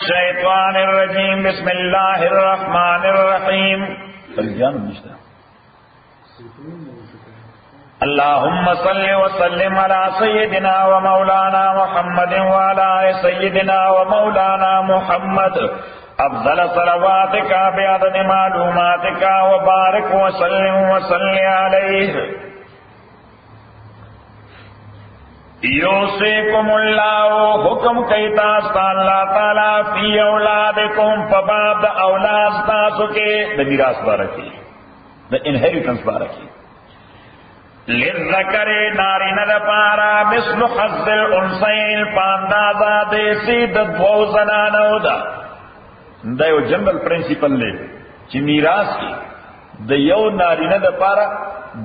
الشيطان الرجيم بسم الله الرحمن الرحيم اللهم صل وسلم على سيدنا ومولانا محمد وعلى آل سيدنا ومولانا محمد أفضل صلواتك بعدد معلوماتك وبارك وسلم وصل عليه یوسیکم اللہ حکم کیتا استا اللہ تعالی فی اولادکم فباب دا اولاد تاسو کے دا میراث بارکی دا انہیریٹنس بارکی للذکر نارین دا پارا مثل حظ الانثیین پاندازا دیسی دا دو زنانو دا یو جنرل پرنسپل لے چی میراث کی دا یو نارین دا پارا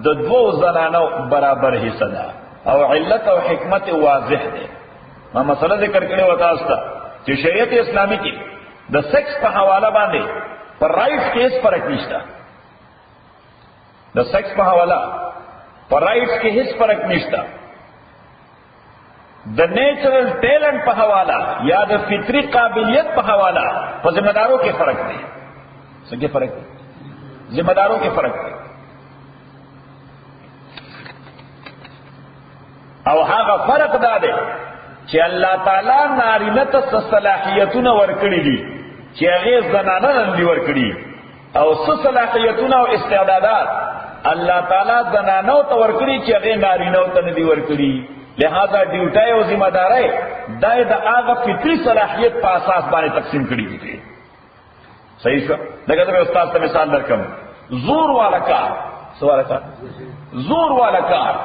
دا دو زنانو برابر حصہ دا او علت او حکمت واضح دے ما مسئلہ ذکر کرے وتاستا کہ شریعت اسلامی کی دا سیکس پہ حوالہ باندھے پر رائٹس کے اس فرق نشتا دا سیکس پہ حوالہ پر رائٹس کے اس فرق نشتا دا نیچرل ٹیلنٹ پہ حوالہ یا دا فطری قابلیت پہ حوالہ پر ذمہ داروں کے فرق دے سکے فرق دے ذمہ داروں کے فرق دے او هغه فرق دا دی چې الله تعالی نارینه ته صلاحیتونه ورکړي دي چې هغه زنانه نه ورکړي او صلاحیتونه او استعدادات الله تعالی زنانه ته ورکړي چې هغه نارینه ته نه ورکړي لہذا ډیوټي او ذمہ داري دای د هغه فطری صلاحیت په اساس باندې تقسیم کړي دي صحیح شو لکه دا استاد ته مثال درکم زور والا کار سوال کا زور والا کار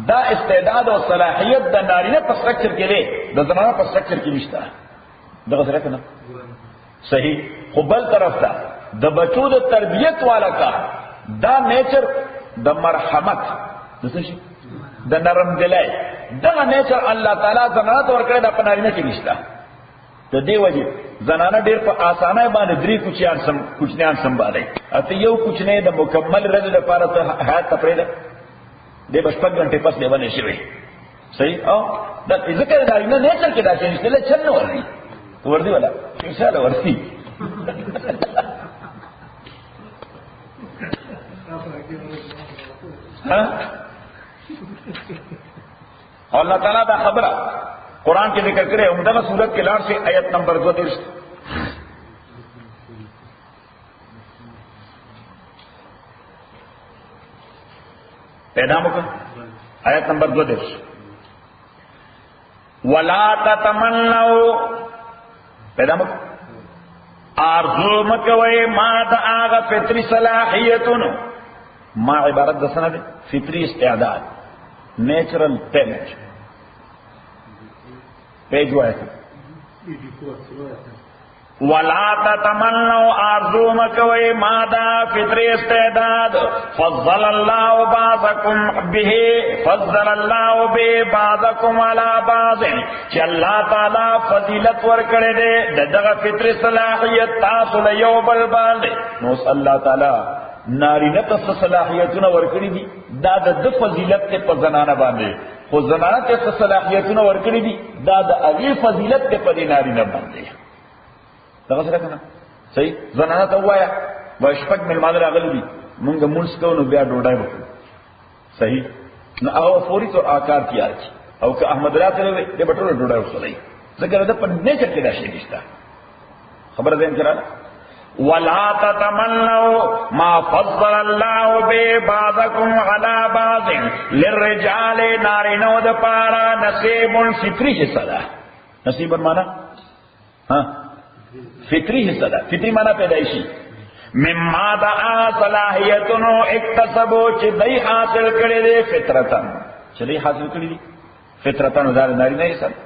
دا استعداد او صلاحیت د نارینه په سټرکچر کې دی د زنانه په سټرکچر کې نشته دغه سره کنه صحیح خو بل طرف ته د بچو د تربیت والا کا دا نیچر د مرحمت د څه شي د نرم دلای دا نیچر الله تعالی زنانه ته ورکړی د نارینه کې نشته د دې وجه زنانه ډېر په اسانه باندې درې کوچنیان سمبالي اته یو کوچنی د مکمل رجل لپاره ته حیات تپریده دے بس 5 گھنٹے پس لیوانے شوی صحیح او دا ذکر داری نا نیچر کے دا چنیشتے لے چن وردی تو وردی والا انشاءاللہ وردی اور اللہ تعالیٰ دا خبرہ قرآن کے ذکر کرے عمدہ سورت کے لار سے آیت نمبر 2 پیدا مکن آیت نمبر 2 ولا تتمنوا پیدا مکن آرزو مکوئے ما دا آغا فطری صلاحیتون ما عبارت دسنا دے فطری استعداد نیچرل ٹیلنٹ پیج ہوا ہے ولا تتمنوا آرزو مکوئے مادا فطری استعداد فضل اللہ بعضکم به بعضکم علی بعض کہ اللہ تعالی فضیلت ورکڑے دے دغه فطری صلاحیت تاسو له یو بل باندې نو اللہ تعالی نارینه ته صلاحیتونه ورکړي دي دا د فضیلت په زنانه باندې خو زنانه ته صلاحیتونه ورکړي دي دا د هغه فضیلت په نارینه باندې دغه سره کنه صحیح زنانه ته وایا واشفق من مال راغلی دي مونږ مونږ کو نو بیا ډوډۍ وکړو صحیح نو هغه فوري تو آکار تیار کی او که احمد راته وي د بټوله ډوډۍ وکړي ځکه دا په نیچر کې دا شی نشته خبر ده انکراله ولا تتمنوا ما فضل الله بعضكم على بعض للرجال نارینو د پارا نصیب فطری حصہ ده نصیب معنا ها فطری حصہ دا فطری معنی پیدائشی مما دا صلاحیتنو اکتسبو چی دی حاصل کردے دے فطرتن چلی حاصل کردے دی فطرتن ادار ناری نہیں سر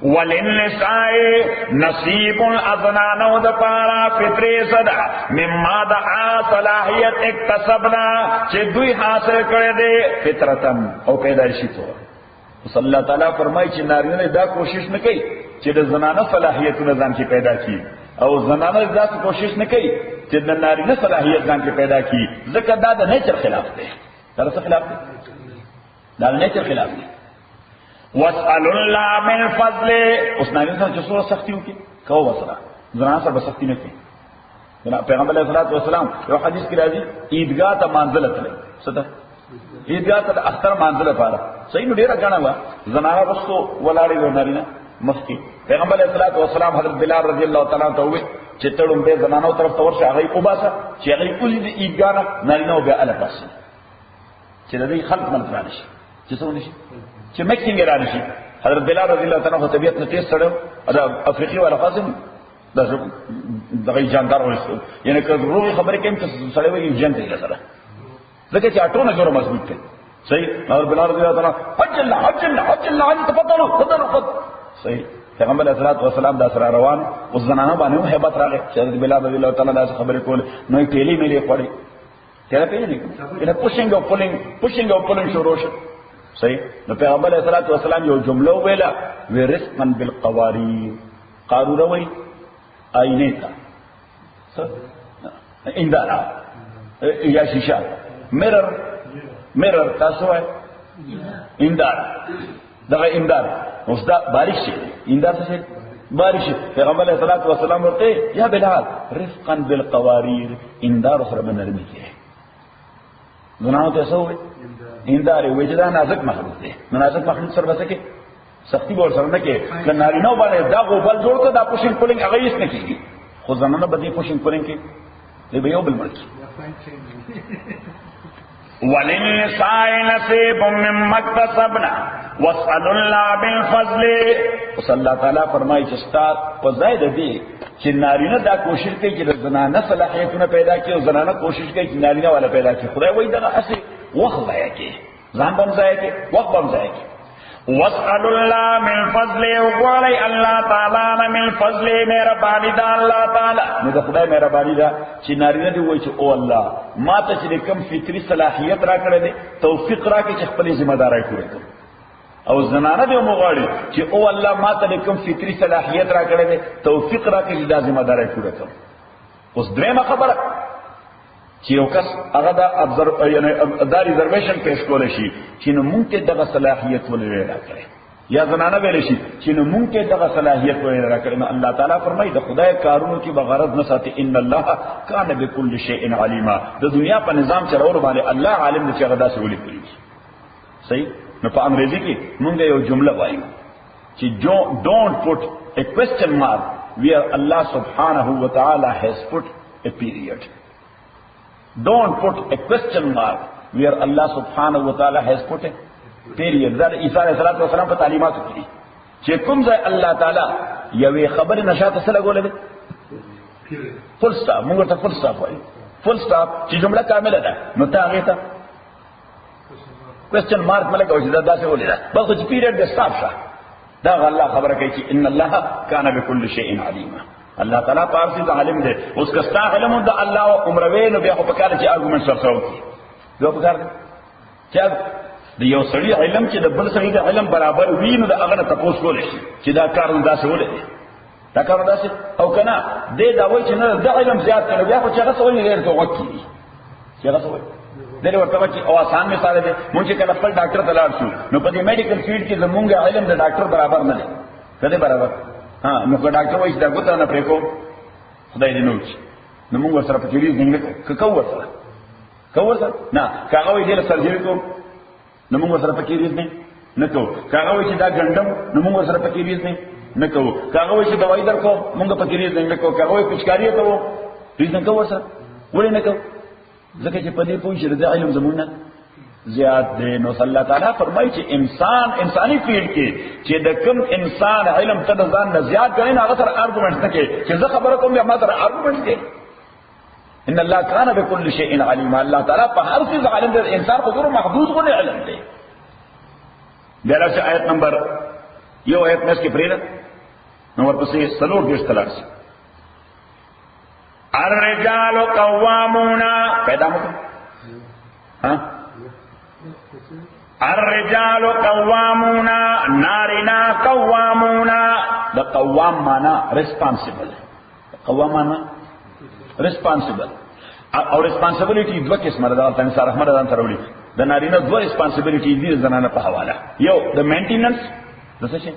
وللنساء نصیب ازنانو دا پارا فطری صدا مما دا صلاحیت اکتسبنا چی دی حاصل کردے فطرتن او پیدائشی طور اس اللہ تعالیٰ فرمائی چی ناری نے دا کوشش نکی چې د زنانه صلاحیتونه ځان کې پیدا کی او زنانه ذات کوشش نه کوي چې د نارینه صلاحیت ځان کې پیدا کی ځکه دا د نیچر خلاف دی دا څه خلاف دی دا د نیچر خلاف دی واسأل الله من فضله اس نارینه سره چې څوره سختي وکړي کو وسره زنانه سره سختی نه کوي. پیغمبر علیه الصلوۃ والسلام یو حدیث کې راځي عیدګاه ته مانځل تللی څه عیدګاه ته اختر مانځل لپاره صحیح نو ډیره غاڼه وا زنانه وستو ولاړې و نارینه مخکې. پیغمبر علیه الصلوۃ والسلام حضرت بلال رضی الله تعالی عنہ ته وې چې تړم به زنانو طرف ته ورشه هغه وباسه چې هغه کولې د عیدګاه نه نارینه او بیا اله پاسه چې د دې خلق من پرانه شي چې څه ونشي چې مکسینګ رانه شي. حضرت بلال رضی الله تعالی عنہ طبیعت نه تیز سره دا افریقي ولا قاسم دغه جاندار وایي یعنی که روغ خبرې کوي ته سړی وایي جنت یې سره لکه چې اټونه جوړه مضبوط کړي صحیح. حضرت بلال رضی الله تعالی حج الله ان تفضلوا صحیح. پیغمبر علیه الصلوۃ والسلام دا سره روان او زنانه باندې hebat راغی چې حضرت بلال رضی الله تعالی دا خبرې کول نو ټیلی ملي خوړې کله پیږي نه pushing او pulling شروع شو صحیح. نو پیغمبر علیه الصلوۃ والسلام یو جمله ویلا ورزقا بالقوارير قاروره وای آئینه تا اندارا یا شیشہ mirror تاسو ہے اندار دغه اندار اوس دا بارش شي اندار څه بارش. پیغمبر علیه الصلوۃ والسلام ورته یا بلال رفقا بالقوارير اندار سره بنرمي کې زنانو ته سوې اندار وجدا نازک مخلوق دی نازک مخلوق سره وسه کې سختی به سره نه کې د نارینه باندې دا غوبل جوړ کړه دا پوشنګ پولنګ هغه یې نه کیږي خو زنانه به دې پوشنګ پولنګ کې دی به یو بل مړ وللنساء نصيب مما اكتسبنا واسألوا الله بالفضل. وصلی الله تعالی فرمایي چې ستار په ځای د دې چې نارینه دا کوشش کوي چې د زنانه صلاحیتونه پیدا کړي او زنانه کوشش کوي چې نارینه والا پیدا کړي. خدای وایي دغه اصل وخت ضایع کوي ځان باندې ضایع کوي وخت باندې ضایع کوي. واسألوا الله من فضل وقالي الله تعالی من فضل مهربانی دا الله تعالی نو د خدای مهربانی دا چې نارینه دی وایي چې او الله ما ته چې کوم فطری صلاحیت را کړې دي توفیق را کې چې خپل ذمہ داري پوره کړم او زنانه دی مغواړي چې او الله ما ته کوم فطری صلاحیت را کړې دي توفیق را کې چې دا ذمہ داري پوره کړم. اوس درېمه خبره چې یو کس هغه دا یعنی دا ریزرویشن پیش کول شي چې نو مونږ ته دغه صلاحیت ولې راکړي یا زنانه ویل شي چې نو مونږ ته دغه صلاحیت ولې راکړي. نو الله تعالی فرمایي د خدای کارونو کې بغرض نه ساتي ان الله کان بكل شیء علیما. د دنیا په نظام چلولو باندې الله عالم دی چې هغه داسې ولې کوي صحیح. نو په انګریزي کې مونږ یو جمله وایو چې don't put a question mark where Allah subhanahu wa ta'ala has put a period. Don't put a question mark where Allah subhanahu wa ta'ala has put a period. دا عیسی علیہ السلام په تعلیماتو کې چې کوم ځای الله تعالی یوې خبرې نشاط سره لګولې ده فل سټاپ موږ ته فل سټاپ وایي فل سټاپ چې جمله کامله ده نو ته هغه ته question mark ملګری او چې دا څه ولې ده بس چې پیریډ د سټاپ شه دا الله خبره کوي چې ان الله کان بكل شیء علیما. الله تعالی پارسی ته عالم دی اوس کستا علم د الله او عمروي نو بیا په کار چې ارګومنټ سره وکړي یو په کار چې د یو سړي علم چې د بل سړي د علم برابر وي نو د هغه نه تاسو کولای شي چې دا کار داسې ولې دا کار داسې او کنه دې دا وایي چې نه د علم زیات کړي بیا خو چې هغه څه ولې غیر ته وکړي چې هغه څه وایي دغه ورته چې او آسان مثال دی مونږ چې کله خپل ډاکټر ته لاړ شو نو په دې میډیکل فیلډ کې زمونږ علم د ډاکټر برابر نه دی کله برابر ها نو که ډاکټر وایي دا ګوته نه پرې کو خدای دې نوچ نو موږ سره په تیریز نه کوو سره نه کاغه وایي دې سرجری کو نو موږ سره په تیریز نه کوو کاغه وایي چې دا ګندم نو موږ سره په تیریز نه کوو کاغه وایي چې دوايي درکو موږ په تیریز نه کوو کاغه وایي پچکاری کوو دې نه کوو سره ولې نه کوو ځکه چې په دې پوه شي د علم زمونه زیاد دی. نو صلی الله تعالی فرمایي چې انساني فیلډ کې چې د کوم انسان علم ته ځان نه زیات غني هغه سره ارګومنټ نه کوي چې زه خبره کوم یا ما سره ارګومنټ کوي. ان الله کان بكل شیء علیم. الله تعالی په هر څه عالم دی. انسان حضور محدود غو علم دی. بیا چې آیت نمبر یو آیت مې کې پرېره نو ورپسې سلور دیش تلاش الرجال قوامون پیدا مو ها الرجال قوامون نارنا قوامون. دا قوام معنا ریسپانسیبل. قوام معنا ریسپانسیبل او ریسپانسیبিলিټي دوه قسمه ده. الله تعالی رحمت ده ترولي د نارینه دوه ریسپانسیبিলিټي دي زنانه په حواله. یو د مینټیننس د څه شي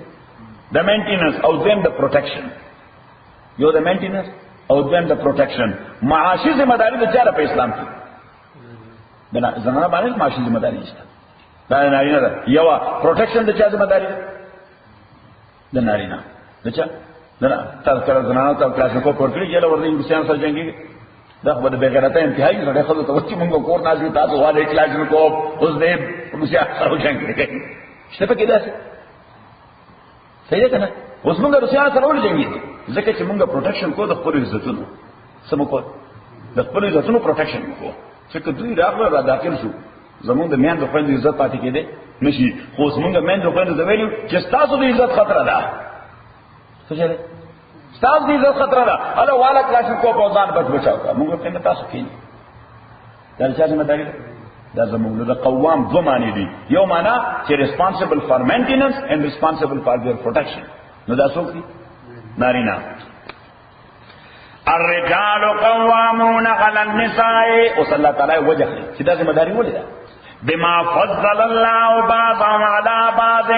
د مینټیننس او زم د پروټیکشن. یو د مینټیننس او دویم د پروټیکشن. معاشي ذمہ داری د چا په اسلام کې بنا زنانه باندې معاشي ذمہ داری نشته. دا نارینه ده. یو پروټیکشن د چا ذمہ داری ده؟ د نارینه. د چا؟ نه تذکر زنانه ته کلاس کو پورتلی یله ورته انګلیسیان سره جنگي. دا خو د بغیرته انتهایی سره خو ته وڅ مونږ کور نازل تاسو والے کلاس کو اوس دې روسیا سره جنگي کوي. شته په کې ده. صحیح ده کنه؟ اوس مونږ روسیا سره ول جنگي ځکه چې مونږ پروټیکشن کو د خپل عزتونو سم کو د خپل عزتونو پروټیکشن کو. څنګه دوی راغله را داخل شو زمونږ د میان د خويند عزت پاتې کېده نشي. خو زمونږ میان د خويند د ویلو چې تاسو د عزت خطر ده. څه چره؟ تاسو د عزت خطر ده. اله والا کلاس کو په ځان بچاو کا. موږ ته تاسو کېنی. دا چې څنګه مداري دا زمونږ د قوام دوه معنی دي. یو معنا چې responsible for maintenance and responsible for their protection. نو دا څوک دي؟ نارینه. الرجال قوامون على النساء. او صلی الله تعالی وجه چې دا ذمہ داری ولې ده؟ بما فضل الله بعضهم على بعض.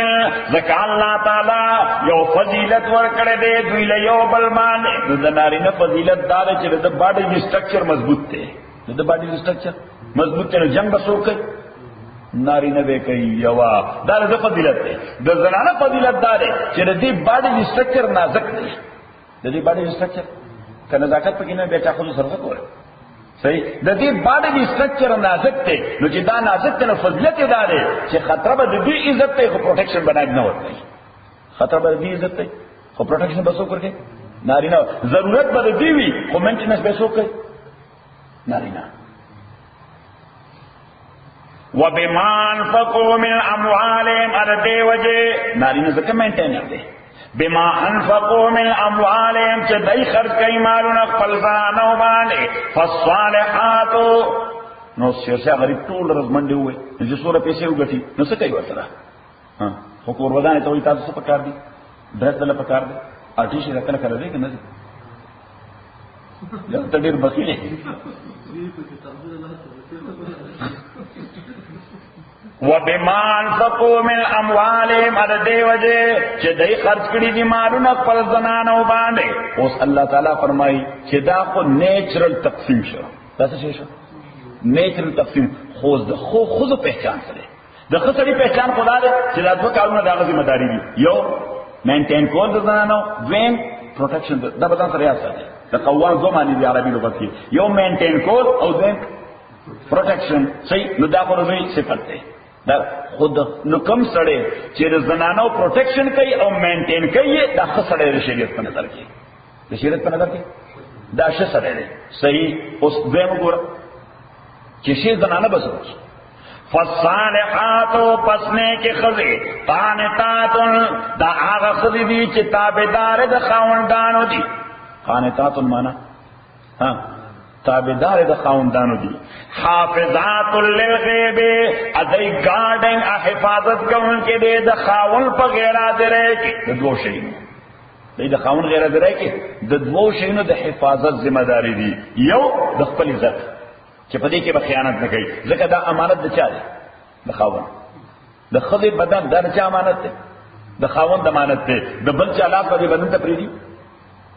ذکر الله تعالی یو فضیلت ورکړه دې دوی له یو بل باندې. نو د نارینه فضیلت دا ده چې د باډي سټرکچر مضبوط دی. د باډي سټرکچر مضبوط دی. جنگ بسو کوي نارینه به کوي. یو دا د فضیلت دی. د زنانه فضیلت دا ده چې د دې باډي سټرکچر نازک دی. د دې باډي سټرکچر کنه نزاکت پکې نه بیٹا خود سره کوي. صحیح. د دې باډي سټرکچر نازک دی. نو چې دا نازک دی نو فضیلت دا ده چې خطر به د دې عزت ته خو پروټیکشن بنای نه ورته. خطر به د دې عزت ته خو پروټیکشن بسو کوي نارینه. ضرورت به د دې وي خو مینټیننس بسو کوي نارینه. وبما انفقوا من اموالهم. ارده وجه نارینه ځکه مینټینر دی. بما انفقوا من اموالهم چې دای خرج کوي مالونه خپل ځانو باندې. فالصالحات. نو سیاسي غریب ټول ورځ منډي وي چې څوره پیسې وګټي نو څه کوي ورسره؟ ها خو کور ودانې ته وي تاسو څه پکار دي؟ درس دل پکار دي. ارټیشي راکله کړی دی کنه؟ دا ته ډېر بخیل وبما انفقوا من اموالهم. ارده وجه چې دای خرج کړي دي مالونه خپل ځانو باندې. اوس الله تعالی فرمایي چې دا خو نیچرل تقسیم شو. دا څه شو؟ نیچرل تقسیم. خو پہچان سره د خسرې پہچان خدا دې چې دا دوه کارونه د ذمہ داری دي. یو مینټین کول د ځانو، دویم پروټیکشن. دا بدن سره یاد ساتي. د قوام دوه معنی دي عربي لغت کې. یو مینټین کول او دویم پروټیکشن. صحیح. نو دا خو دوی صفت ده. دا خود نو کم سړی چې د زنانو پروټیکشن کوي او مینټین کوي دا ښه سړی د شریعت په نظر کې. د شریعت په نظر کې دا ښه سړی دی. صحیح. اوس دویم وګوره چې شی زنانه بس وکړي. فالصالحات. پسنے کے خزی قانتات. دا هغه خزی دي چې تابعدار د خاوندانو دي. قانتات معنا ها تابعدار د خاوندانو دي. حافظات للغیب. ادای گارډنګ حفاظت کوونکې دي د خاوند په غیر حاضرۍ کې. د دوه شیونو د خاوند غیر حاضرۍ کې د دوه شیونو د حفاظت ذمہ داری دي. یو د خپل عزت چې په دې کې به خیانت نه کوي ځکه دا امانت د چا دی؟ د خاوند. د خځې بدن دا د چا امانت دی؟ د خاوند امانت دی. د بل چا لاس په دې بدن ته پرېږدي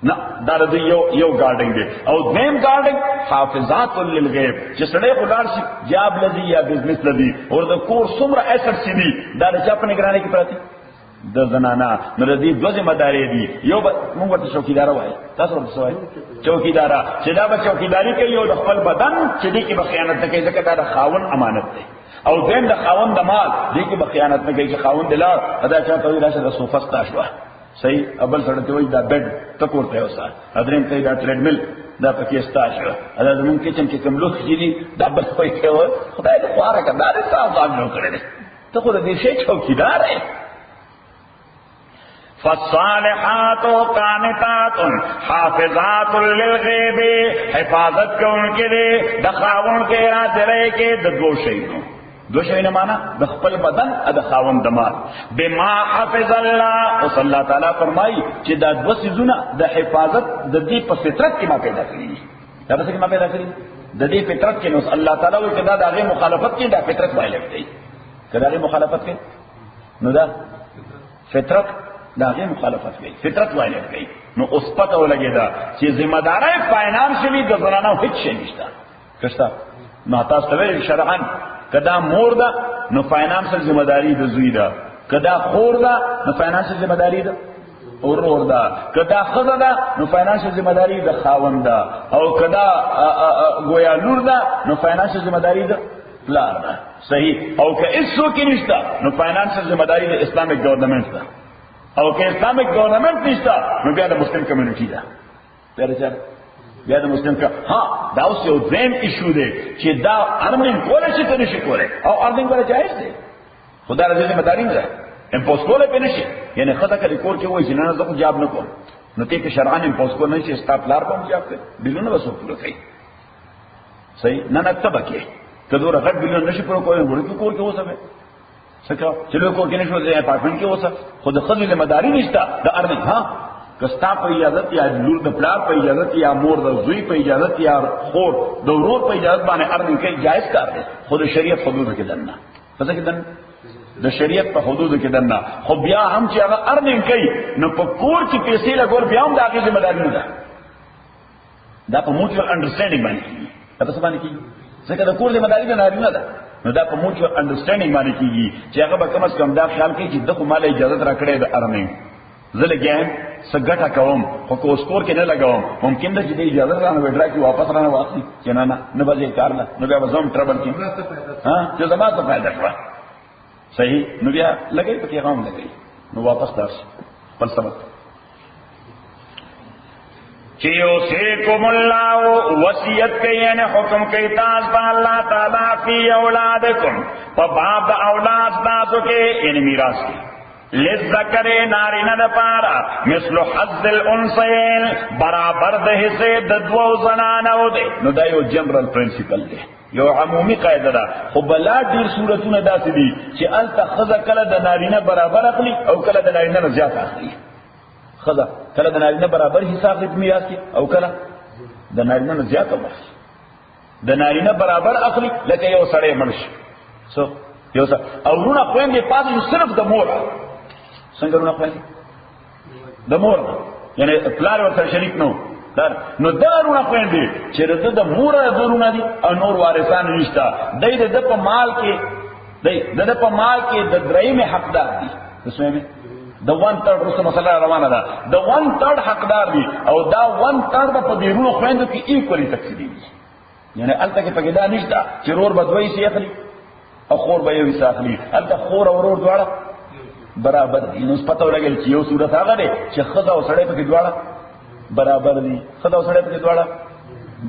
نه. دا د یو گارډنګ دی. او دویم گارډنګ حافظات للغیب چې سړی خو لاړ شي جاب لذي یا بزنس لذي او د کور څومره ایسټ سي دي دا د چا په نگرانۍ کې پراته د زنانا. نو د دې دوه ذمہ داری دي. یو موږ ورته چوکیدار وایي. تاسو ورته وایي چوکیدار چې دا به چوکیداری کوي او د خپل بدن چې دې کې به خیانت نه کوي ځکه دا د خاوند امانت دی. او دویم د خاوند د مال دې کې به خیانت نه کوي چې خاوند دلار ادا چاته وي راشه د صوفه ستا صحیح. ابل سره ته وایي دا بیډ تکور ته وسه. ادرین ته دا ټریډ مل دا پکې استاشه. ادا زمون کچن کې کوم لوخ دي دا بل کوي کوي خدای دې خواره کړه دا تاسو ځان جوړ کړی ته خو دې شي چوکیدار یې. فالصالحات قانتات حافظات للغیب. حفاظت کوونکې دي د خاوند کې حاضرۍ کې د دوه شیونو. دو شیونه معنا د خپل بدن او د خاوند د مال. بما حفظ الله. او صلی الله تعالی فرمایي چې دا دوه سيزونه د حفاظت د دې په فطرت کې ما پیدا کړی. دا څه کې ما پیدا کړی؟ د دې فطرت کې نو الله تعالی وایي کدا د هغه مخالفت کې دا فطرت وایي لګي. کدا د مخالفت کې نو دا فطرت دا غي مخالفت کوي، فطرت وایي کوي. نو اوس پته ولګیدا چې ذمہ داري فاینانشلی د زنانو هیڅ شي نشته. کښتا نو تاسو ته شرعاً کدا مور ده نو فاینانشل ذمہ داری د زوی ده، کدا خور ده نو فاینانشل ذمہ داری ده ورور ده، کدا خزه ده نو فاینانشل ذمہ داری د خاوند ده، او کدا گویا لور ده نو فاینانشل ذمہ داری ده پلار ده. صحیح. او که ایسو کې نشته نو فاینانشل ذمہ داری د اسلامیک گورنمنت ده، او که اسلامیک گورنمنٹ نشته نو بیا د مسلم کمیونټي ده. بیا د مسلم کا ها دا اوس یو دریم ایشو دی چې دا ارننګ کولای شي ته نشي کولای، او ارننګ ولا جایز دی، خدا رضا ذمہ داری نه ده امپوز کولای په نشي. یعنی خدای کړي کور کې وایي چې نه زه جواب نه کوم، نو ته په شرعاً امپوز کول نه شي، استاپلار کوم جواب کوي بلونه وسو پوره کوي. صحیح. نه نه تبکه کدو رغت بلونه نشي پوره کوي ورته کور کې وسه سکا چلو کور کې نشو ځای اپارټمنټ کې وسه خود خدای ذمہ داری نشته د ارننګ. ها کستا په اجازه یا لور د پلار په اجازه یا مور د زوی په اجازه یا خور د ورور په اجازه باندې ارننګ کې جایز کار دی، خود شریعت حدود کې دنه پس کې دنه د شریعت په حدود کې دنه. خو بیا هم چې هغه ارننګ کوي نو په کور کې پیسې لګول بیا هم د هغه ذمہ داری نه ده، دا په موچوال انډرستانډینګ باندې کیږي. تاسو باندې کیږي ځکه د کور ذمہ داری نه ده، نو دا په موچوال انډرستانډینګ باندې کیږي چې هغه به کم از کم دا خیال کوي چې دغه مال اجازه راکړي د ارننګ زه لګیم سګټه کوم خو کو سکور کې نه لګاوم، ممکن ده چې د اجازه رانه وډرا کې واپس رانه واخلي چې نه نه به کار نه، نو بیا زم ټربل کې ها چې زما څه فائدہ شو. صحیح. نو بیا لګي پکې غوم لګي نو واپس تاسو بل سبب چې یوسیکم الله وصیت کوي نه حکم کوي تاسو په الله تعالی فی اولادکم په باب د اولاد تاسو کې یعنی میراث کې لذکر نارینه د پارا مثل حظ الانثیین برابر د حصے د دوو زنانو دی. نو دا یو جنرال پرنسپل دی، یو عمومی قاعده ده. خو بلا ډیر صورتونه داسې دي چې الته خزه کله د نارینه برابر اخلي او کله د نارینه نه زیات اخلي. خزه کله د نارینه برابر حصہ اخلي په میراث کې او کله د نارینه نه زیات اخلي. د نارینه برابر اخلي لکه یو سړی مرش سو یو سړی او ورونه خويندې پاتې صرف د مور څنګه ورونه خويندې د مور یعنی پلار ورته شریک نو دا ورونه خويندې چې د مور ورونه دي او نور وارثان نشته، د په مال کې د په مال کې د درېمه حقدار دي. تاسو د 1/3 رسو مسله روانه ده، د 1/3 حقدار دي او دا 1/3 په دې ورونه خويندو کې ایکوالي تقسیم دي. یعنی الته کې پکې دا نشته چې رور بدوي شي اخلي او خور به یې اخلي، الته خور او ورور دواړه برابر دي. نو پته ولګل چې یو صورت هغه ده چې خزه او سړی پکې دواړه برابر دي، خزه او سړی پکې دواړه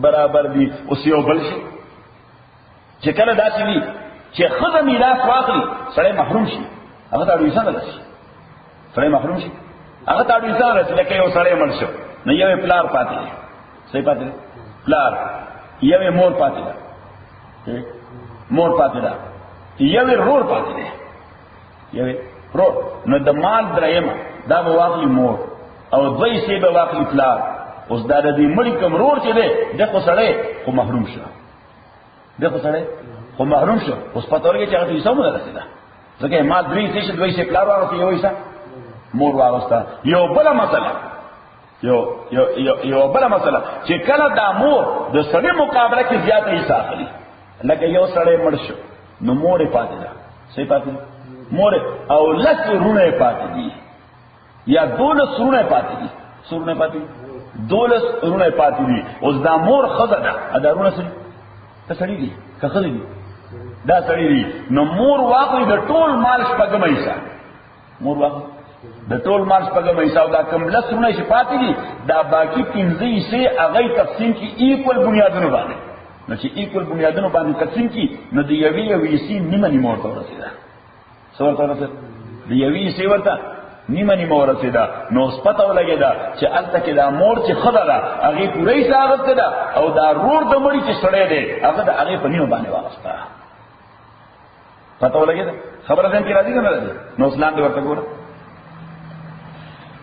برابر دي. اوس یو بل شي چې کله داسې وي چې خزه میراث واخلي سړی محروم شي، هغه ته اړوي څنګه شي؟ سړی محروم شي هغه ته اړوي څنګه؟ لکه یو سړی مړ شو نو یو پلار پاتې دی، صحیح پاتې دی پلار، یو مور پاتې ده، مور پاتې ده، یو رور پاتې ده، یو رور. نو د مال درېمه دا به واخلي مور او دوی سي به واخلي پلار. اوس دا د دې مړي کوم رور چې دی دغه سړی خو محروم شو، دغه سړی خو محروم شو. اوس پته ورګه چې هغه یې سمونه رسیدا ځکه مال درې سي دوی سي پلار واغسته یو یې مور واغسته. یو بل مسله یو بل مسله چې کله دا مور د سړي مقابله کې زیاته حصہ اخلي، لکه یو سړی مړ شو نو مور پاتې ده، صحیح پاتې مور او لس رونه پاتې دي یا 12 رونه پاتې دي، سرونه پاتې 12 رونه پاتې دي. اوس دا مور خزه ده دا رونه سړي ته سړي دي که خزه دي دا سړي دي. نو مور واقعي د ټول مال شپږم حصہ، مور واقعي د ټول مال شپږم حصہ دا کم لس رونه چې پاتې دي دا باقي 15 حصے هغه تقسیم کی ایکول بنیادونو باندې. نو چې ایکول بنیادونو باندې تقسیم کی نو د یوې حصے نیمه ورته ورسېده، څورته ورسېده د یوې حصے ورته نیمه ورسېده. نو سپته ولګېده چې الته کې دا مور چې خزه ده هغه پوره حصہ اخیسته ده او دا رور د مړي چې سړی دی هغه د هغه په نیمه باندې واغسته. پته ولګېده خبره ځین کې راځي کنه راځي. نو اسلام دې ورته ګوره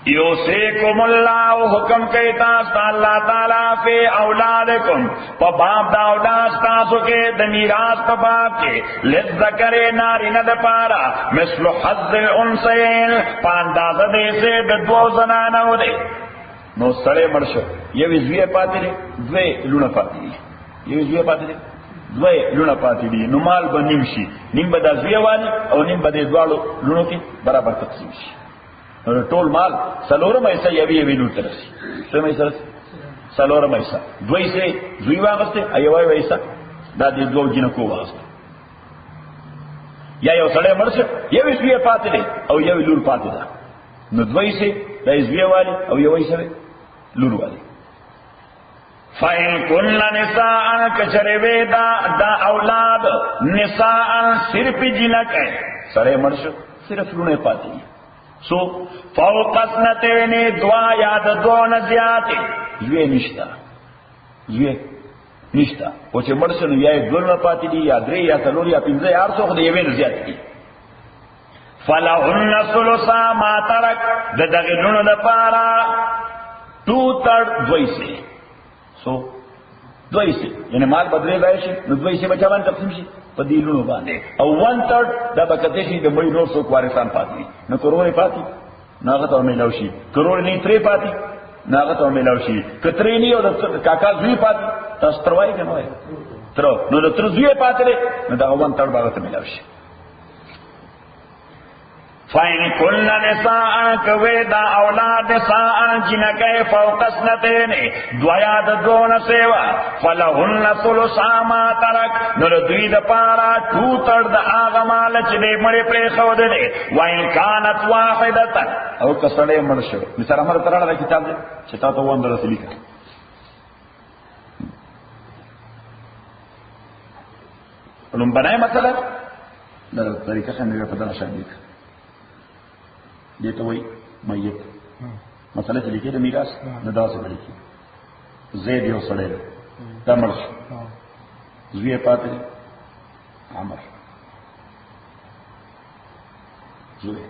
یوسیکم اللہ حکم کہتا اللہ تعالیٰ فی اولادکم پا باب دا اولاد تاسو کے دمیراز پا باب کے لذکر نارین دا پارا مثل حظ الانسین پاندازہ دے سے دو زنانو دے نو سڑے مرشو یوی زوی پاتی دے دوی لون پاتی دی یوی زوی پاتی دے دوی لون پاتی دی نو مال با نیم شی نیم با دا زوی والی او نیم با دے دوالو لونو کی برابر تقسیم شی ټول مال سلورم ایسا یوی لون ترسی سم ایسا رسی سلورم ایسا دوی سے زوی واغستے ایوائی ایسا دا دے دو جنکو واغستے یا یو سڑے مرشو یوی زوی پاتی دے او یوی لون پاتی دا نو دوی سے دا زوی والی او یوی سوی لون والی فَإِن كُنَّ نِسَاءً کچروے دا اولاد نساءً صرف جنک ہے سڑے مرشو صرف لونے پاتی ہیں سو فوق اثنتین دعا یاد دو نزیاتی زوی نشتا وچه مرسنو یا دولنا پاتی دی یا دری یا تلور یا پینزه یا ارسو خود یوی نزیاتی دی فلہن ثلثا ما ترک دا دغلون دا پارا 2/3 دوی سے سو دوی سے یعنی مال بدرے بایشی نو دوی سے بچا بان تقسیم شی پا دیلونو باندے او 1/3 دا بکتشی دا مئی نور سو کوارستان پاتی نو کروڑی پاتی ناغت اور میلاوشی کروڑی نہیں تری پاتی ناغت اور میلاوشی کتری نہیں اور کاکا زوی پاتی تا ستروائی کنوائی ترو نو دا تر زوی پاتی رے نو دا 1/3 باغت میلاوشی فَإِن كُنَّ نِسَاءً کوے دا اولاد نساءً جنکے فوق اثنتین دویاد دون سیوا فلہن ثلثا ما ترک نو دوی دا پارا 2/3 دا آغا مالچ دے مڑے پرے خود دے وَإِن كَانَتْ وَاحِدَةً او کسڑے مرشو مثال ہمارا ترانا دا کتاب دے چھتا تو وہ اندر سے لکھا علم بنائے مسئلہ در طریقہ سے میرے پتہ شاید لکھا دیتا وہی میت مسئلہ سے لکھے تو میراث ندا سے لکھی زید یو سڑے دا مرش زوی پاتے عمر زوی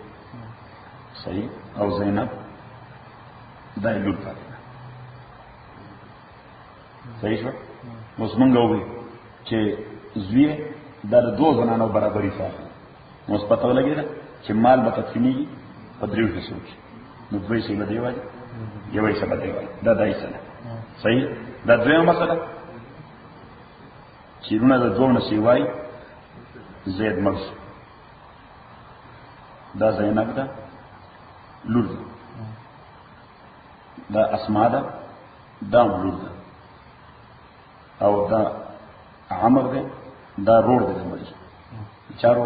صحیح او زینب دا لور پاتے صحیح شو مسمنگا ہوئی چھے زوی دا دو زنانو برابری صاحب مس پتہ لگے دا چھے مال بتقسیمی گی پدریو کی سوچ نو دوی سے بدے والی یوی سے بدے والی دا دائی سنہ صحیح دا دویو مسئلہ چیرونا دا دو نسیوائی زید مرس دا زینب دا لور دا اسما دا لور دا او دا عمر دا دا روڑ دا مرس چارو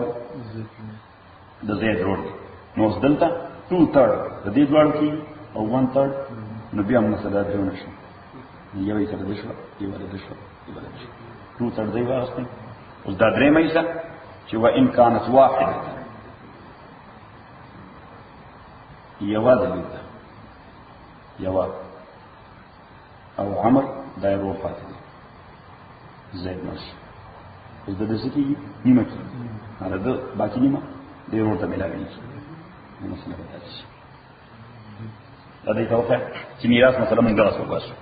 دا زید روڑ دا نو اس دلتا 2/3 دا دید وارو کی او 1/3 نو بیا مسئلہ دیو نشو یوی سر دشو یوی دشو 2/3 دی وارستے اس دا درے میسا چی و انکانت واحد یوا دلید دا یوا او عمر دا رو فاتی دی زید مرش اس دا دسی کی نیمہ کی آره دا باقی نیمہ دی رو تا ملاوی کی مسئلہ بتا دیشی دا دیتا ہوتا ہے چی میراث مسئلہ من گلاس ہوگا سو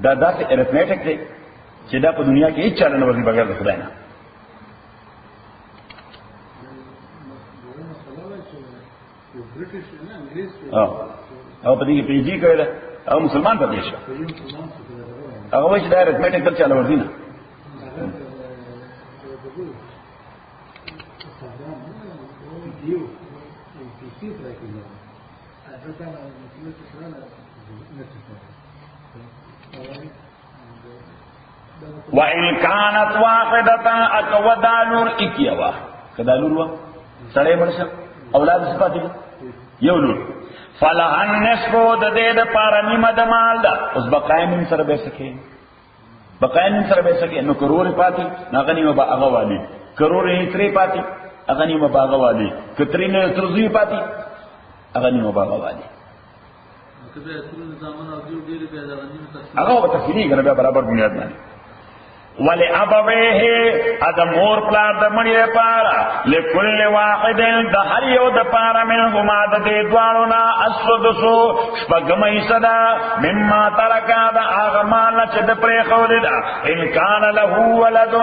دا سے ایرتمیٹک دے چی دا پا دنیا کی ایچ چالن ورزی بغیر دا خداینا او پا دیگه پیجی کرده او مسلمان پا دیشا او ویچ دا ایرتمیٹک دل چال ورزی نا وَإِن كَانَتْ وَاحِدَةً اَكَوَ دَالُور اِكِيَوَا کدالور ہوا سڑے مرشا اولاد سپاتی یو لور فَلَهَا النِّصْفُ دَدَيْدَ پارا نیمد مال دا اس بقائم ان سر بے سکے بقائم ان سر بے سکے نو کرور پاتی ناغنیم با اغوالی کرور نیتری پاتی اغنیم با اغوالی کتری نیترزوی پاتی اغنیم با اغوالی اغاو با تفیلی گنا بیا برابر بنیاد مانی ولی ابویه اد مور پلار د مړي لپاره لكل واحد د هر یو د پاره منهما د دې دوانو نه السدسو شپږمې صدا مما ترکا د هغه مال چې د پرې خولې ده ان کان له ولد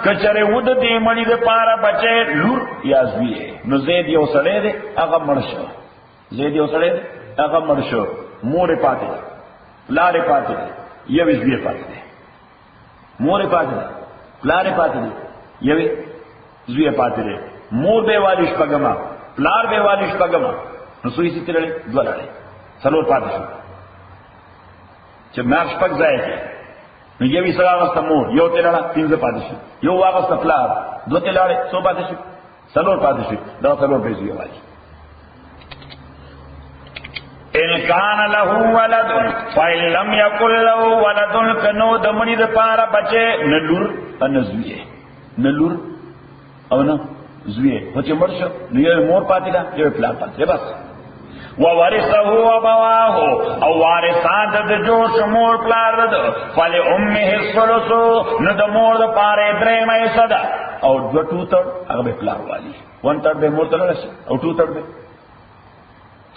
کچره ود دې مړي لپاره بچي لور یا زوی نو زید یو سړی دی هغه مړ شو زید یو سړی دی هغه مړ شو مور پاتې لارې پاتې یو زوی پاتې مور پاتې ده پلار پاتې ده یوې زوی پاتې ده مور به والی شپګما پلار به والی شپګما نو سوې سي ترلې دوه لاړې څلور پاتې شو چې ما شپګ ځای کې نو یوې سره واست مور یو تلړه پنځه پاتې شو یو واست پلار دوه تلړې څو پاتې شو څلور پاتې شو دا څلور به زوی والی ان کان له ولد فإن لم يكن له ولد کنو د مړي د پاره بچي نلور انزوی نلور او نه زوی هڅه مرشه نو یو مور پاتې ده یو پلار پاتې بس وورثه ابواه او وارثان د جوش مور پلار ده فل امه الثلث نو د مور د پاره درې مې صدا او 2/3 هغه به پلار والی 1/3 به مور ته راشي او 2/3 به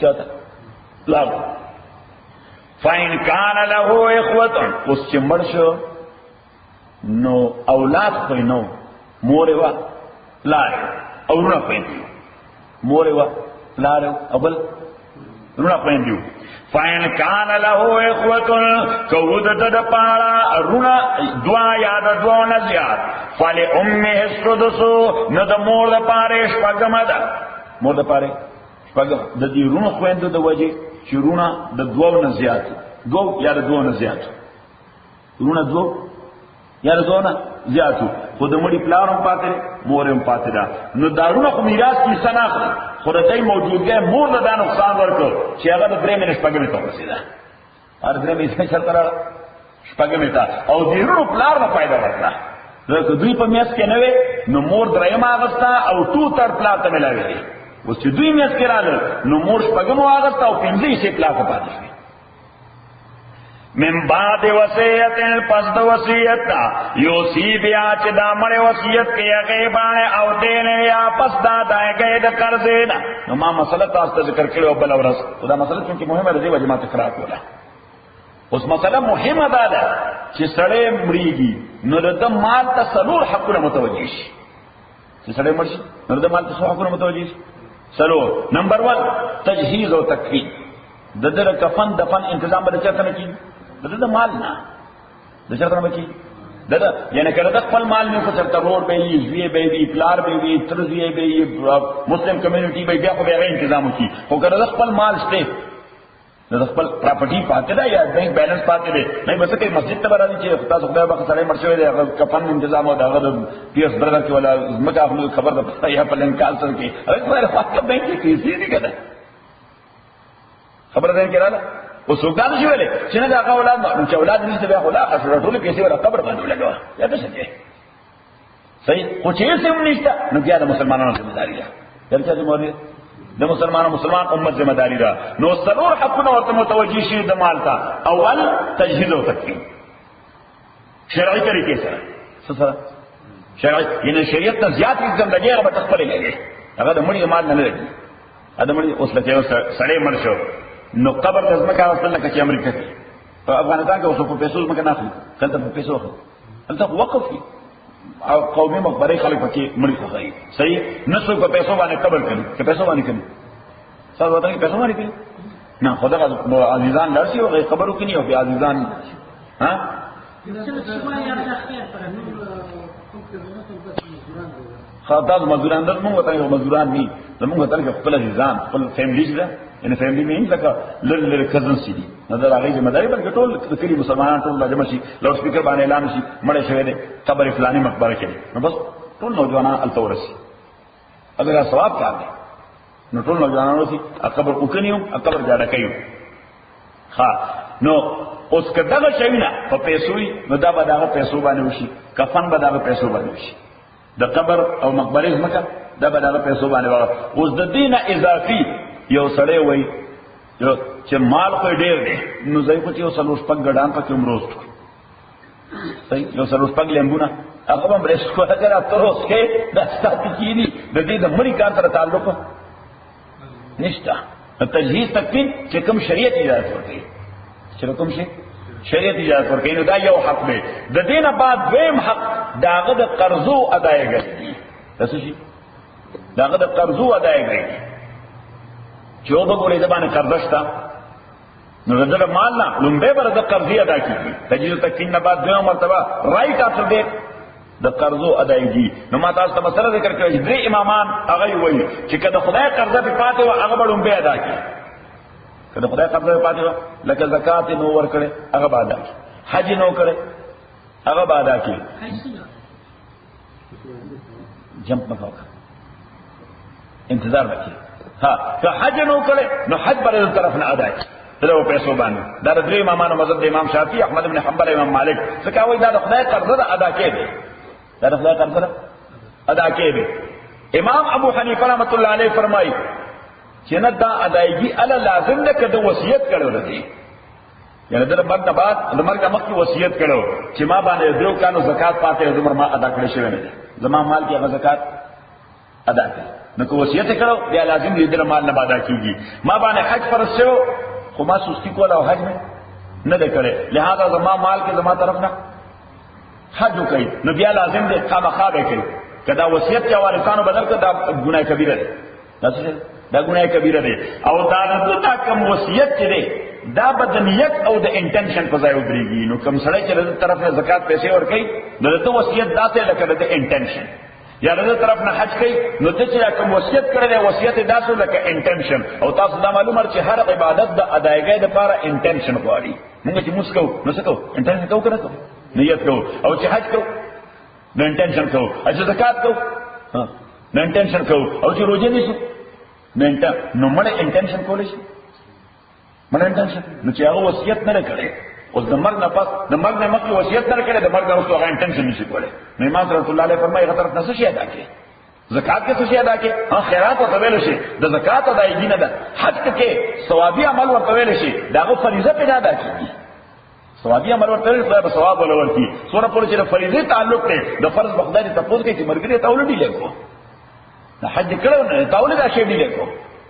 چاته پلار فإن كان له إخوة اس چې مړ شو نو اولاد خو نو مور وا پلار او رونه پېندو مور وا پلار او بل رونه پېندو فإن كان له إخوة كود د پارا رونه دوا یا د دوا نه زیات فلأمه السدس نو د مور د پاره شپږم ده مور د پاره شپږم د دې رونه خويندو د وجه چې رونه د دوو نه زیات دو یا د دوو نه زیات رونه دو یا د دوو نه زیات خو د مړي پلارم پاتې مورم پاتې ده نو دارونه خو میراث کې سناخه خو د دې موجودګۍ مور نه دا نقصان ورکړ چې هغه د درې مینه شپږمې ته ورسېده هر درې مینه چرته راغله شپږمې ته او د رونو پلار نه فائدہ ورکړه لکه دوی په میاس کې نه وي نو مور درېم اغستا او 2/3 پلار ته ملاوي دي اوس چې دوی میاس کې راغله نو مور شپږم اغستا او 5 شي پلار ته پاتې شي من بعد وصیت پس د وصیت یوسی بیا چې دا مړ وصیت کې هغه باندې او دین یا پس دا دایګه د قرض نه نو ما مسله تاسو ته ذکر کړو بل ورځ دا مسله چې مهمه ده چې ما تکرار کوله اوس مسله مهمه ده چې سړی مړیږي نو د مال ته څلور حقونه متوجي شي چې سړی مړ شي نو د مال ته څو حقونه متوجي شي څلور نمبر 1 تجهیز او تکفین د در کفن دفن تنظیم به چرته نه کیږي د مال نه د چرته نه کی دا یعنی کله د خپل مال نه کو چرته روډ به وي زوی به وي پلار به وي ترزی به وي مسلم کمیونټي به بیا خو به تنظیم وکي خو کله د خپل مال شته د خپل پراپرټي پاتې ده یا بینک بیلانس پاتې ده نه بس کې مسجد ته راځي چې تاسو خدای به سره مرشوي ده کفن تنظیم او دغه پیس برادر کې ولا مکه خبر ده یا په لنکال سره کې هغه خپل بینک کې سي دي کده خبر ده کې راځه او سوګان شي ولې چې نه دا اولاد نو چې اولاد نشته بیا خلا اصل ټول پیسې ور قبر باندې لګوا یا څه شي صحیح خو چې سم نشته نو بیا د مسلمانانو ذمہ داری ده درته ذمہ د مسلمان امت ذمہ داری ده نو څلور حقونه ورته متوجي شي د مال ته اول تجهیز او تکفین شرعي طریقې سره شرعي یعنی شریعت ته زیات عزت لګي هغه تخپل لګي هغه د مړي مال نه لګي هغه مړي اوس لکه سړی مړ شو نو قبر د ځمکه اصل لکه چې امریکا کې په افغانستان کې اوس په پیسو ځمکه نه اخلي کله په پیسو اخلي هلته وقف دي او قومي مقبره خلک پکې مړي خوځي صحیح نسو په پیسو باندې قبر کوي په پیسو باندې کوي څه وته په پیسو باندې کوي نه خدای عزیزان لرسي او قبر کوي او بیا عزیزان ها خاطر مزدوران د موږ ته یو مزدوران ني زموږ ته خپل عزیزان خپل فیملی ده ان فیملی مې لکه لر کزن سي دي نظر هغه ذمہ داری بلکې ټول کلی مسلمانان ټول راځي شي لاوډ سپیکر باندې اعلان شي مړ شوی دی قبر فلاني مقبره کې نو بس ټول نوجوانان التورسي اگر ثواب کار دی نو ټول نوجوانان ورسي قبر وکنیو قبر جاړه کوي ها نو اوس کداغه شي نه په پیسوي نو دا به داغه پیسو باندې وشي کفن به داغه پیسو باندې وشي د قبر او مقبره ځمکه دا به داغه پیسو باندې وغه اوس د دینه اضافي یو سړی وای چې مال په ډیر دی نو ځای په یو سلوش پک ګډان په کوم روز صحیح یو سر شپږ لیمبونه هغه هم برېښ کوله کړه تر اوس کې دا ستاسو کېني د دې د مړي کار سره تعلق نشته. تجهیز تکفین چې کوم شریعت اجازه ورکړي چې کوم شي شریعت اجازه ورکړي نو دا یو حق دی. د دې نه بعد دویم حق داغه د قرضو ادایګي دي. تاسو شي داغه د قرضو ادایګي چې وګ ګورې د باندې قرض شته نو دغه مال نه لومبه بر د قرضې ادا کیږي. تجهیز تکفین نه بعد دویم مرتبه رائټ اټر دی د قرضو ادایګي. نو ما تاسو ته مسله ذکر کړی چې درې امامان هغه وایي چې کله خدای قرضه په پاتې و هغه به لومبه ادا کړي. کله خدای قرضه په پاتې و لکه زکات نو ور کړي هغه به ادا کړي، حج نو کړي هغه به ادا کړي. جمپ مکو انتظار وکړي. ها که حج نو کړي نو حج بر طرف نه ادا کړي دغه پیسو باندې. دا درې امامانو مذهب د امام شافعي، احمد بن حنبل، امام مالک څنګه وایي دا د خدای قرضه ادا کړي، دا د خدای قرضه ادا کړي. امام ابو حنیفه رحمۃ اللہ علیہ فرمایي چې نه دا ادایګي ال لازم نه کده وصیت کړو دی، یعنی د مرګ نه بعد د مرګ مخکې وصیت کړو چې ما باندې درو کانو زکات پاتې زمر ما ادا کړی شوی نه زما مال کې هغه زکات ادا کړي. نو کو وصیت کړو بیا لازم دې د مال نه ادا کیږي. ما باندې حج فرض شو خو ما سستی کوله او حج نه ده کړی، لہذا زما مال کې زما طرف نه حج وکړي نو بیا لازم دې خامخا به کوي. کدا وصیت یا وارثانو بدل کړه دا ګناه کبیره ده، دا ګناه کبیره ده. او دا کوم وصیت چې ده دا بدنیت او د انټنشن په ځای وبريږي. نو کوم سړی چې له طرف نه زکات پیسې ورکړي نو ته وصیت داسې لکه د انټنشن، یا له طرف نه حج کوي نو ته چې کوم وصیت کړی دی وصیت داسې لکه انټنشن. او تاسو دا معلومه چې هر عبادت د ادایګۍ لپاره انټنشن غواړي. موږ چې موږ کوو نو څه کوو انټنشن کوو کنه کوو نیت کوو، او چې حج کوو نو انټنشن کوو، او چې زکات کوو نو انټنشن کوو، او چې روزه نیسو نو مړ انټنشن کولی شي مړ انټنشن. نو چې هغه وصیت نه کړي اوس د مرګ نه پس د مرګ نه مخکې وصیت نه کړي د مرګ نه وروسته هغه انټنشن نشي کولی. نو امام رحمۃ اللہ علیہ فرمایي هغه طرف نه څه شي ادا کړي، زکات کې څه شي ادا کړي، خیرات ورته ویل شي د زکات ادایګي نه ده. حج کې ثوابي عمل ورته ویل شي داغه فریضه په ادا کیږي. ثوابي عمل ورته ویل خدای به ثواب ولور کی. سوره پورې چې فریضه تعلق دی د فرض بخدای ته تاسو کې چې مرګري تاول دی لګو د حج کړو نه تاول دا شی دی لګو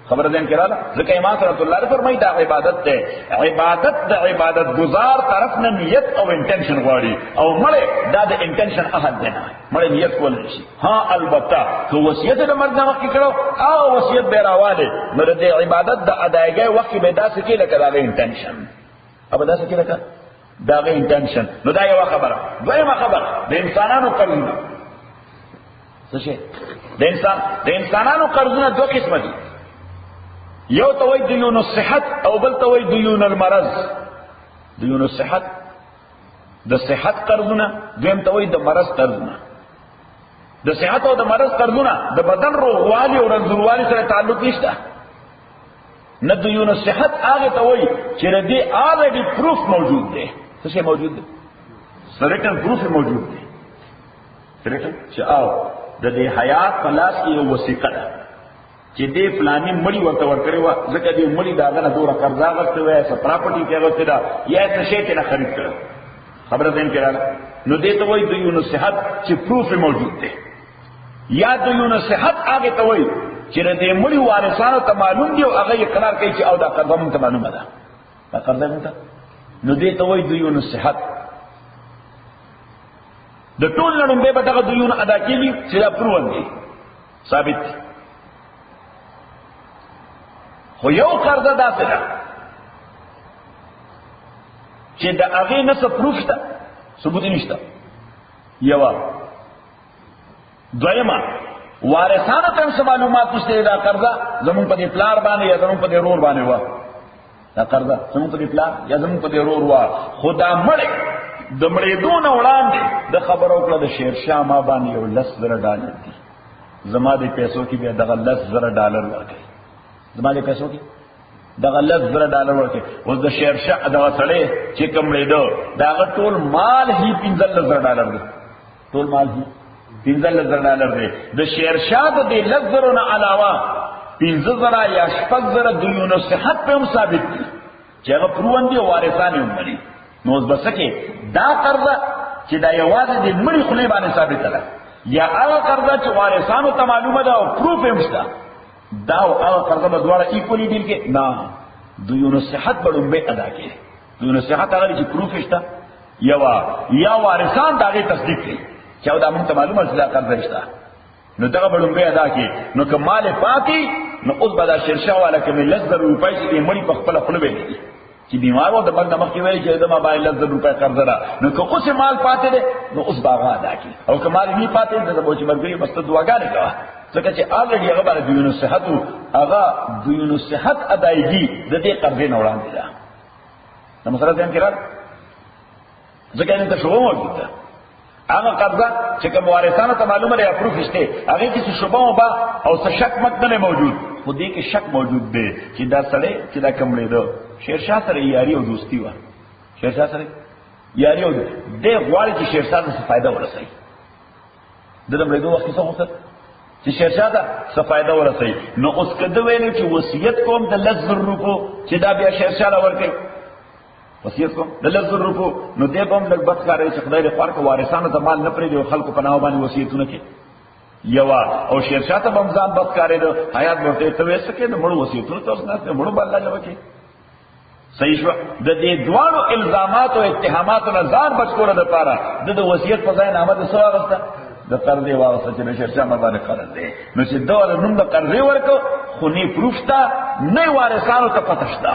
خبر دین کړه. ځکه امام رحمۃ اللہ علیہ فرمایي دا عبادت ده، عبادت د عبادت گزار طرف نه نیت او انټنشن غواړي، او مړ دا د انټنشن احد دی نه مړ نیت کول شي. ها البته که وصیت د مرګ نه مخکې کړو او وصیت به راواله نو د عبادت د ادایګۍ وخت به داسې کې لکه دا انټنشن اب داسې کې لکه دا انټنشن. نو دا یو خبره. دویمه خبره د انسانانو قرضونه څه شي د انسانانو قرضونه دوه قسمه دي. یو ته وایي دیون الصحت او بل ته وایي دیون المرض. دیون الصحت د صحت قرضونه، دویم ته وایي د مرض قرضونه. د صحت او د مرض قرضونه د بدن روغوالي او رنځوروالي سره تعلق نشته. نه دیون الصحت هغه ته وایي چې د دې already proof موجود دی. څه شی موجود دی؟ سرټن پروف موجود دی. سرټن چې او د دې حیات په لاس کې یو وثیقه ده چې دې فلاني مړی ورته ورکړی و، ځکه دې مړی داغه نه دوره قرضا غوښتې وای، څه پراپرټي کې غوښتې ده، یا څه شی ته خرید کړو. خبره دین کړه نو دې ته وایي دیون الصحت چې پروف موجود دی. یا دیون الصحت هغه ته وایي چې دې مړی وارثانو ته معلوم دی او هغه اقرار کوي چې او دا قرضه مونږ ته معلومه ده، دا قرضه مونږ ته نو دې ته وایي دیون الصحت. د ټول نړۍ به دغه دیون ادا کیږي چې دا پروون دي ثابت. خو یو قرضه داسې ده چې د هغې نه څه پروف شته، ثبوت نشته. یو دویمه وارثانو ته هم څه معلومات نشته دا قرضه زمونږ په دې پلار باندې یا زمونږ په دې رور باندې وه، دا قرضه زمونږ په دې پلار یا زمونږ په دې رور وه. خو دا مړی د مړېدو نه وړاندې د خبره وکړه د شیرشاه ما باندې یو 10,000 ډالر دي، زما د پیسو کې بیا دغه 10,000 ډالر ورکړي، زما د پیسو کې دغه 10,000 ډالر ورکړي. اوس د شیرشاه دغه سړی چې کوم مړېدو د هغه ټول مال هی 15,000 ډالر دی، ټول مال هی 15,000 ډالر دی. د شیرشاه د دې 10,000 نه علاوه 15,000 یا 6,000 دیون صحت په هم ثابت دي چې هغه پروان دي او وارثان یې هم لري. نو اوس بس کې دا قرضه چې دا یوازې د مړي خولې باندې ثابته ده یا هغه قرضه چې وارثانو ته معلومه ده او پروف یې شته دا او هغه قرضه به دواړه ایکولی ډیل کې نه دوی نصیحت به لومبۍ ادا کړي دوی نصیحت هغه چې پروف شته یا وارثان دا غي تصدیق کړي چې دا موږ ته معلومه ده قرضه شته نو دغه به لومبۍ ادا کړي نو که مال پاتې نو اوس به دا شیرشاه والا کې 1,00,000 روپۍ چې دې مړي په خپله خوله ویلي چې بیمار و د مرګ نه مخکې ویل چې زما باندې 1,00,000 روپۍ قرضه ده نو که اوس مال پاتې دی نو اوس به هغه ادا کړي او که مال نه پاتې دی نو چې ملګري بس ته دعاګانې کوه ځکه چې الریډي هغه باندې دیونو صحت هغه دیونو صحت ادایګي د دې قرضې نه وړاندې ده نو مسله ځان کې راځي ځکه نه ته شوبه موجود ده هغه قرضه چې کوم وارثانو ته معلومه ده اپروف شته هغه کې څه شوبه وبا او څه شک مت نه موجود خو دې کې شک موجود دی چې دا سړی چې دا کمړې ده شیرشاه سره یاري او دوستی و شیرشاه سره یاري او دې غواړي چې شیرشاه ته فائدہ ورسوي د دې وخت څه وخت چې شیرشاه ته څه فائدہ ورسوي نو اوس کده ویلو چې وصیت کوم د 1,00,000 روپو چې دا بیا شیرشاه لا ورکړي وصیت کوم د 1,00,000 روپو نو دې کوم لږ بد کاري چې خدای دې فرق وارثانو ته مال نه پرې دی خلکو په ناو باندې وصیتونه کوي یوا او شیرشاه ته بمزان بد کاري ده حیات ورته ته وې سکے نو مړو وصیتونه تاسو نه مړو الله جواب کوي صحیح شو د دې دوانو الزامات او اتهامات نه ځان بچکوره د پاره د وصیت په ځای نامه د سوا غسته د قرضې واغسته چې شیرشاه باندې قرض دی نو چې دوه نوم د قرضې ورکو خو نه پروفتا نه وارثانو ته پتهشتا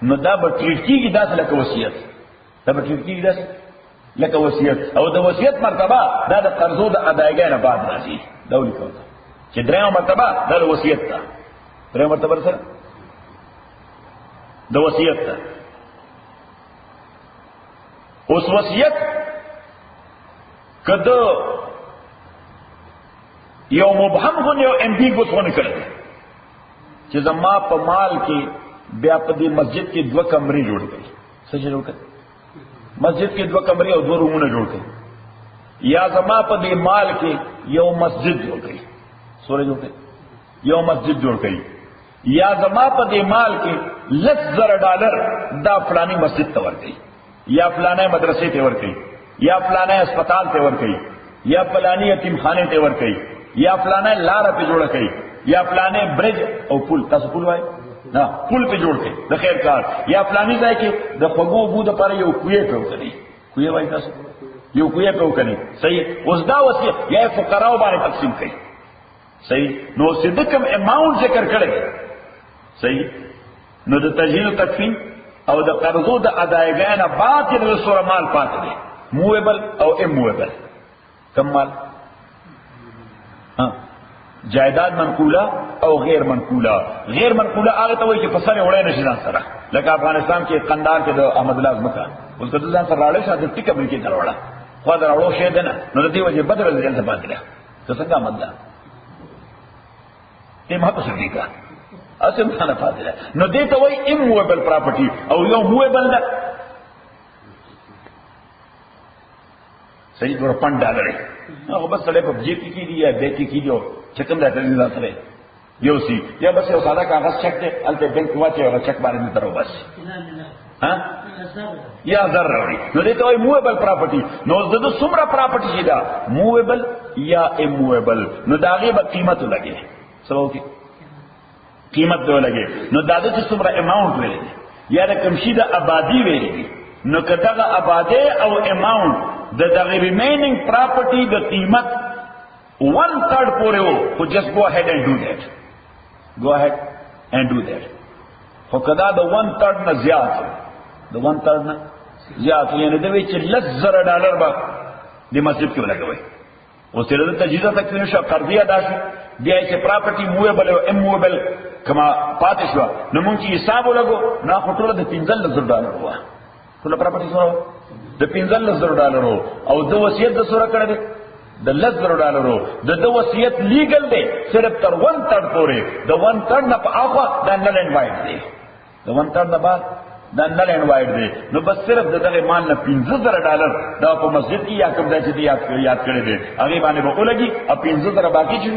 نو دا به ټریټ داسې لکه وصیت دا به ټریټ داسې لکه وصیت او د وصیت مرتبه دا د قرضو د ادایګۍ نه بعد راځي دا ولیکو چې درېمه مرتبه دا د وصیت ده درېمه مرتبه سره د وصیت ده اوس وصیت کده یو مبهم غو یو امبیګوس ونه کړی چې زما په مال کې بیا په دې مسجد کې 2 کمرې جوړ کړي څه جوړ کړي مسجد کې 2 کمرې او 2 رومونه جوړ کړي یا زما په دې مال کې یو مسجد جوړ کړي سورې جوړ کړي یو مسجد جوړ کړي یا زما په دې مال کې $1,00,000 دا فلانی مسجد ته ورکړي یا فلانه مدرسې ته ورکړي یا فلانه هسپتال ته ورکړي یا فلانی یتیم خانه ته ورکړي یا فلانه لار په جوړ کړي یا فلانه برج او پل تاسو پل وای نه پل په جوړ کړي د خیر کار یا فلانی ځای کې د خوګو بو د پر یو کوی په وکړي کوی وای تاسو یو کوی په وکړي صحیح اوس دا وصیت یا فقراو باندې تقسیم کړي صحیح نو صدقم اماونت ذکر کړي صحیح نو د تجهیز تکفین او د قرضو د ادایګۍ نه بعد د سور مال پاتې دي موویبل او اموویبل کم مال جائیداد منقوله او غیر منقوله غیر منقوله هغه ته وایي چې فصل وړای نشي ځان سره لکه افغانستان کې قندار کې د احمد الله ازمکا اوس کله ځان سره راړې شاته ټیکه بل کې دروړه خو دا راړو شه ده نه نو د دې وجه بدر ځل ته پاتې ده څنګه مده ته ما په څه کا اسم ثانه پاتې ده نو دې ته وایي اموویبل پراپرټي او یو موویبل ده صحیح $1 هغه بس سره په جیب کې دی یا بیت کې دی چکم راته نه سره یو سی یا بس یو ساده کاغذ چک دې الته بینک واچي او چک باندې درو بس ها یا ضروري نو دې ته وایي موویبل پراپرټي نو د څومره پراپرټي شي دا موویبل یا اموویبل نو داغه به قیمت لګي سبو کې قیمت دی لګي نو دا د څومره اماونت ویلې یا رقم شي د آبادی ویلې نو کداغه آبادی او اماونت the remaining property the قیمت 1/3 پورے ہو تو just go ahead and do that خو کدا the 1/3 نہ زیاد the 1/3 نہ زیاد یعنی دوی چې $1,00,000 با د مسجد کې لګوي او سره د تجهیزات تکفین شو قرضیه داشي بیا چې پراپرټي موویبل او اموویبل کما پاتې شو نو مونږ چې حساب ولګو نه خطر د $15,000 هوا ټول پراپرټي سره د $15,000 او د وصیت د سره کړه دي د $1,000 د وصیت لیګل دی صرف تر 1/3 پورې د 1/3 نه په اخوا د نل اینڈ وایډ دی د 1/3 نه بعد د نل اینڈ وایډ دی نو بس صرف دغه مال نه $15,000 دا په مسجد کې یا کوم ځای چې یاد کړی دی هغه باندې به ولګي او $15,000 باقی شي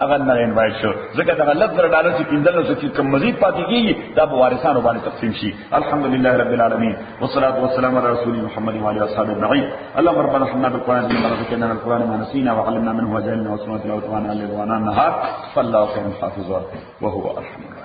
هغه نه انوایټ شو ځکه دا غلط ډالر چې کیندل نو چې کوم مزید پاتې کیږي دا به وارثانو باندې تقسیم شي. الحمدلله رب العالمین والصلاه والسلام على رسول محمد وعلى اصحابه اجمعين. اللهم ربنا ارحمنا بالقران بما رزقنا من القران ما نسينا وعلمنا منه وجعلنا وسنه تلاوته وانا الليل وانا النهار فالله خير حافظا وهو ارحم الراحمين.